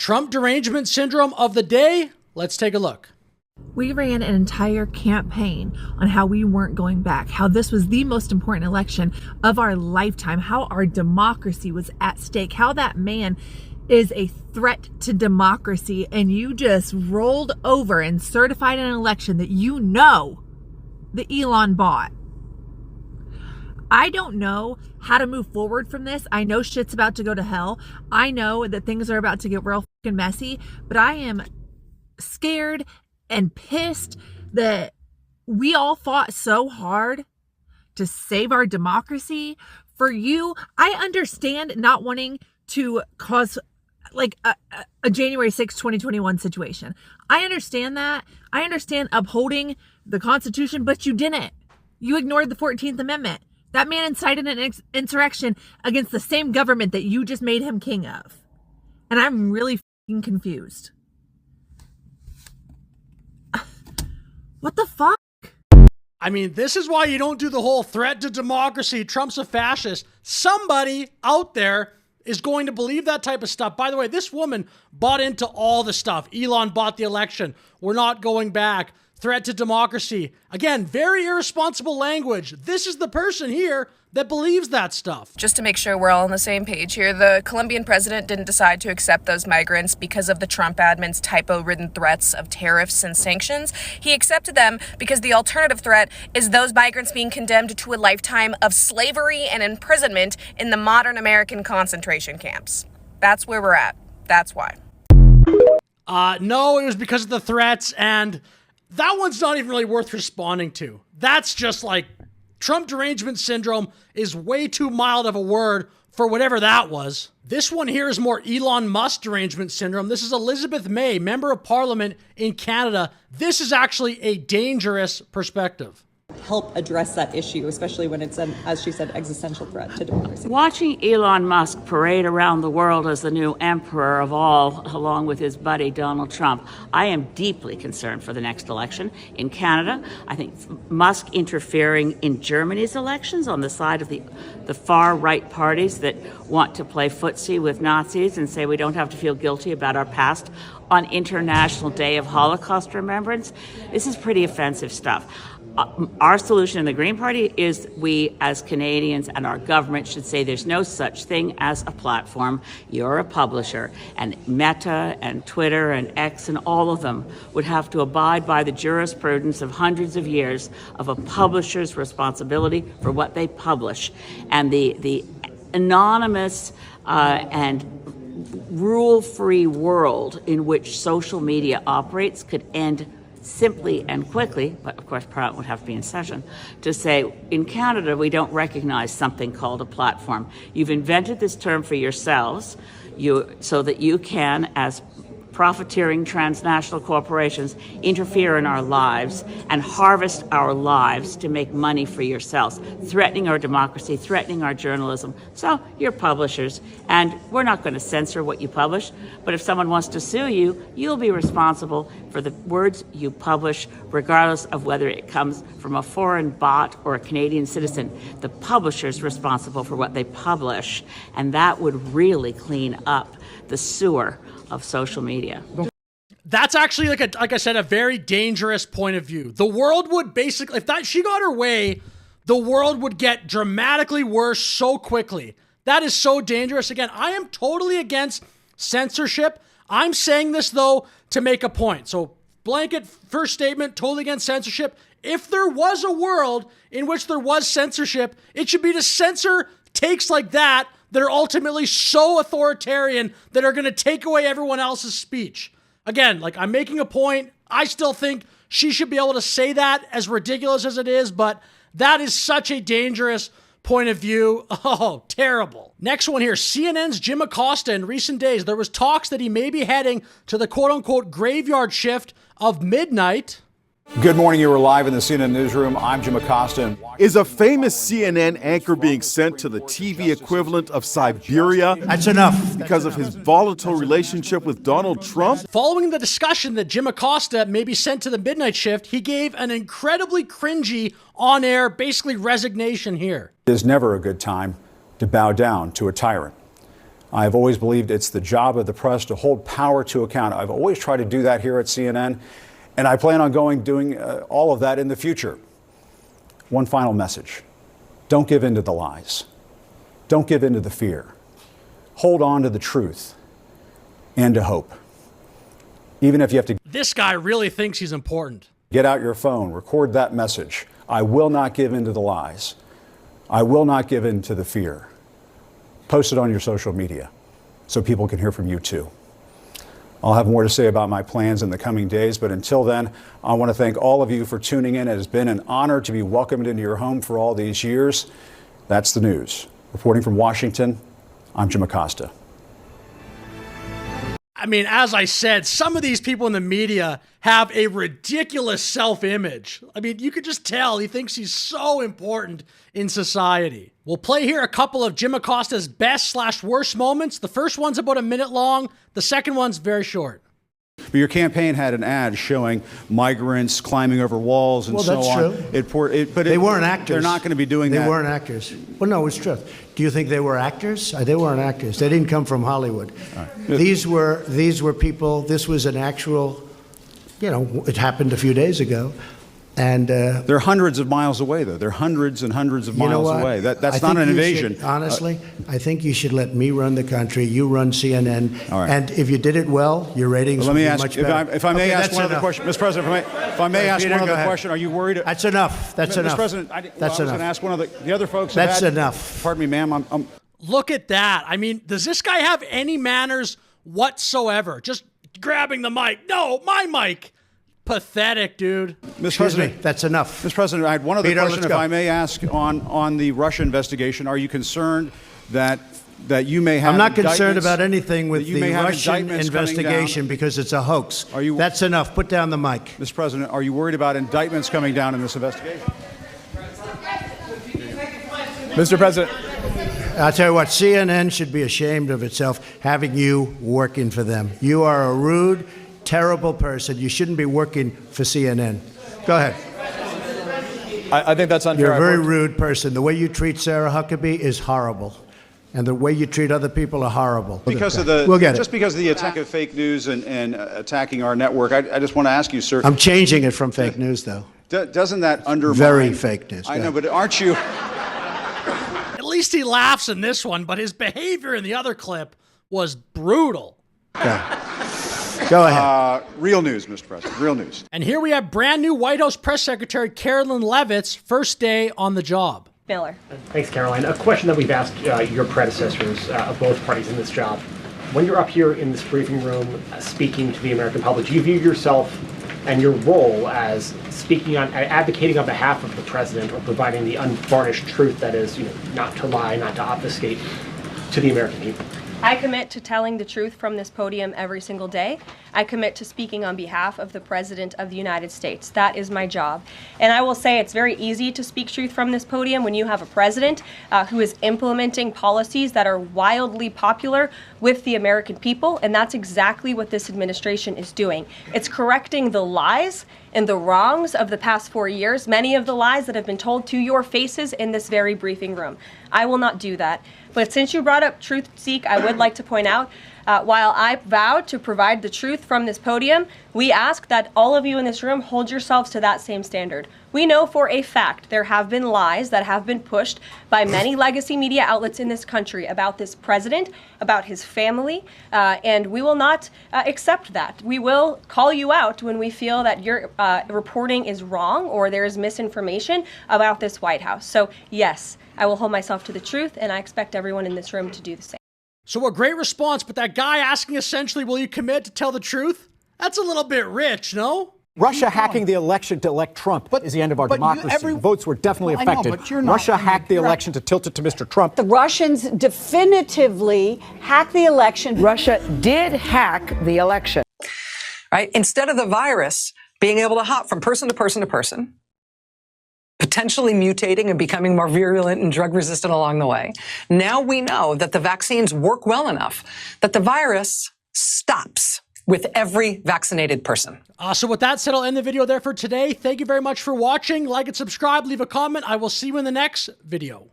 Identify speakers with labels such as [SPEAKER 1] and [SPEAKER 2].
[SPEAKER 1] Trump derangement syndrome of the day? Let's take a look.
[SPEAKER 2] We ran an entire campaign on how we weren't going back, how this was the most important election of our lifetime, how our democracy was at stake, how that man is a threat to democracy, and you just rolled over and certified an election that you know that Elon bought. I don't know how to move forward from this. I know shit's about to go to hell. I know that things are about to get real fucking messy, but I am scared and pissed that we all fought so hard to save our democracy. For you, I understand not wanting to cause like a January 6, 2021 situation. I understand that. I understand upholding the Constitution, but you didn't. You ignored the 14th Amendment. That man incited an insurrection against the same government that you just made him king of. And I'm really fucking confused. What the fuck?
[SPEAKER 1] I mean, this is why you don't do the whole threat to democracy. Trump's a fascist. Somebody out there is going to believe that type of stuff. By the way, this woman bought into all the stuff. Elon bought the election. We're not going back. Threat to democracy. Again, very irresponsible language. This is the person here that believes that stuff.
[SPEAKER 3] Just to make sure we're all on the same page here, the Colombian president didn't decide to accept those migrants because of the Trump admin's typo-ridden threats of tariffs and sanctions. He accepted them because the alternative threat is those migrants being condemned to a lifetime of slavery and imprisonment in the modern American concentration camps. That's where we're at. That's why.
[SPEAKER 1] No, it was because of the threats, and that one's not even really worth responding to. That's just like Trump derangement syndrome is way too mild of a word for whatever that was. This one here is more Elon Musk derangement syndrome. This is Elizabeth May, member of parliament in Canada. This is actually a dangerous perspective.
[SPEAKER 4] Help address that issue, especially when it's an, as she said, existential threat to democracy.
[SPEAKER 5] Watching Elon Musk parade around the world as the new emperor of all, along with his buddy Donald Trump, I am deeply concerned for the next election. In Canada, I think Musk interfering in Germany's elections on the side of the far-right parties that want to play footsie with Nazis and say we don't have to feel guilty about our past on International Day of Holocaust Remembrance. This is pretty offensive stuff. Our solution in the Green Party is we as Canadians and our government should say there's no such thing as a platform. You're a publisher, and Meta and Twitter and X and all of them would have to abide by the jurisprudence of hundreds of years of a publisher's responsibility for what they publish. And the anonymous and rule-free world in which social media operates could end simply and quickly, but of course Parliament would have to be in session, to say, in Canada, we don't recognize something called a platform. You've invented this term for yourselves so that you can, as profiteering transnational corporations, interfere in our lives and harvest our lives to make money for yourselves, threatening our democracy, threatening our journalism. So you're publishers, and we're not going to censor what you publish, but if someone wants to sue you, you'll be responsible for the words you publish, regardless of whether it comes from a foreign bot or a Canadian citizen. The publisher's responsible for what they publish, and that would really clean up the sewer of social media.
[SPEAKER 1] That's actually, like I said, a very dangerous point of view. The world would basically, if she got her way, the world would get dramatically worse so quickly. That is so dangerous. Again, I am totally against censorship. I'm saying this, though, to make a point. So, blanket first statement, totally against censorship. If there was a world in which there was censorship, it should be to censor takes like that are ultimately so authoritarian that are going to take away everyone else's speech. Again, like, I'm making a point. I still think she should be able to say that, as ridiculous as it is, but that is such a dangerous point of view. Oh, terrible. Next one here, CNN's Jim Acosta. In recent days, there was talks that he may be heading to the quote-unquote graveyard shift of midnight.
[SPEAKER 6] Good morning. You are live in the CNN newsroom. I'm Jim Acosta.
[SPEAKER 7] Is a famous CNN anchor being sent to the TV equivalent of Siberia?
[SPEAKER 8] That's enough.
[SPEAKER 7] Because of his volatile relationship with Donald Trump?
[SPEAKER 1] Following the discussion that Jim Acosta may be sent to the midnight shift, he gave an incredibly cringy on-air, basically resignation here.
[SPEAKER 6] It is never a good time to bow down to a tyrant. I've always believed it's the job of the press to hold power to account. I've always tried to do that here at CNN, and I plan on doing all of that in the future. One final message. Don't give in to the lies. Don't give in to the fear. Hold on to the truth and to hope. Even if you have to.
[SPEAKER 1] This guy really thinks he's important.
[SPEAKER 6] Get out your phone, record that message. I will not give in to the lies. I will not give in to the fear. Post it on your social media so people can hear from you too. I'll have more to say about my plans in the coming days, but until then, I want to thank all of you for tuning in. It has been an honor to be welcomed into your home for all these years. That's the news. Reporting from Washington, I'm Jim Acosta.
[SPEAKER 1] I mean, as I said, some of these people in the media have a ridiculous self-image. I mean, you could just tell he thinks he's so important in society. We'll play here a couple of Jim Acosta's best/worst moments. The first one's about a minute long. The second one's very short.
[SPEAKER 6] But your campaign had an ad showing migrants climbing over walls and so on.
[SPEAKER 8] That's true.
[SPEAKER 6] But
[SPEAKER 8] they weren't actors.
[SPEAKER 6] They're not going to be doing that.
[SPEAKER 8] They weren't actors. Well, no, it's true. Do you think they were actors? They weren't actors. They didn't come from Hollywood. Right. These were people. This was an actual. It happened a few days ago. And
[SPEAKER 6] they're hundreds of miles away, though. They're hundreds and hundreds of miles away. That's not an invasion.
[SPEAKER 8] Honestly, I think you should let me run the country. You run CNN.
[SPEAKER 6] All right.
[SPEAKER 8] And if you did it well, your ratings would be much better.
[SPEAKER 6] If I may ask one other question, Mr. President, if I may ask one other question, are you worried?
[SPEAKER 8] That's enough. That's enough.
[SPEAKER 6] Mr. President, I was going to ask one of the other folks.
[SPEAKER 8] That's enough.
[SPEAKER 6] Pardon me, ma'am.
[SPEAKER 1] Look at that. I mean, does this guy have any manners whatsoever? Just grabbing the mic. No, my mic. Pathetic, dude.
[SPEAKER 6] Mr. President,
[SPEAKER 8] that's enough.
[SPEAKER 6] Mr. President, I had one other question, if I may ask, on the Russia investigation. Are you concerned that you may have?
[SPEAKER 8] I'm not concerned about anything with the Russian
[SPEAKER 6] investigation
[SPEAKER 8] because it's a hoax. That's enough. Put down the mic.
[SPEAKER 6] Mr. President, are you worried about indictments coming down in this investigation?
[SPEAKER 9] Mr. President.
[SPEAKER 8] I'll tell you what, CNN should be ashamed of itself having you working for them. You are a rude, terrible person. You shouldn't be working for CNN. Go ahead.
[SPEAKER 9] I think that's unfair.
[SPEAKER 8] You're a very rude person. The way you treat Sarah Huckabee is horrible. And the way you treat other people are horrible.
[SPEAKER 6] Because of the attack of fake news and attacking our network, I just want to ask you, sir.
[SPEAKER 8] I'm changing it from fake news, though.
[SPEAKER 6] Doesn't that undermine?
[SPEAKER 8] Very fake news.
[SPEAKER 6] I know, but aren't you?
[SPEAKER 1] At least he laughs in this one, but his behavior in the other clip was brutal.
[SPEAKER 8] Go ahead.
[SPEAKER 6] Real news, Mr. President. Real news.
[SPEAKER 1] And here we have brand new White House Press Secretary Carolyn Levitt's first day on the job.
[SPEAKER 10] Miller.
[SPEAKER 11] Thanks, Caroline. A question that we've asked your predecessors of both parties in this job. When you're up here in this briefing room speaking to the American public, do you view yourself and your role as advocating on behalf of the president or providing the unvarnished truth that is, not to lie, not to obfuscate to the American people?
[SPEAKER 10] I commit to telling the truth from this podium every single day. I commit to speaking on behalf of the President of the United States. That is my job. And I will say it's very easy to speak truth from this podium when you have a president who is implementing policies that are wildly popular with the American people, and that's exactly what this administration is doing. It's correcting the lies and the wrongs of the past 4 years, many of the lies that have been told to your faces in this very briefing room. I will not do that. But since you brought up Truth Seek, I would like to point out, while I vowed to provide the truth from this podium, we ask that all of you in this room hold yourselves to that same standard. We know for a fact there have been lies that have been pushed by many legacy media outlets in this country about this president, about his family, and we will not accept that. We will call you out when we feel that your reporting is wrong or there is misinformation about this White House. So yes, I will hold myself to the truth, and I expect everyone in this room to do the same.
[SPEAKER 1] So a great response, but that guy asking essentially, will you commit to tell the truth? That's a little bit rich, no?
[SPEAKER 12] Russia hacking the election to elect Trump is the end of our democracy. Votes were definitely affected. Russia hacked the election to tilt it to Mr. Trump.
[SPEAKER 13] The Russians definitively hacked the election.
[SPEAKER 14] Russia did hack the election.
[SPEAKER 15] Right? Instead of the virus being able to hop from person to person to person, potentially mutating and becoming more virulent and drug resistant along the way. Now we know that the vaccines work well enough that the virus stops with every vaccinated person.
[SPEAKER 1] So with that said, I'll end the video there for today. Thank you very much for watching. Like and subscribe, leave a comment. I will see you in the next video.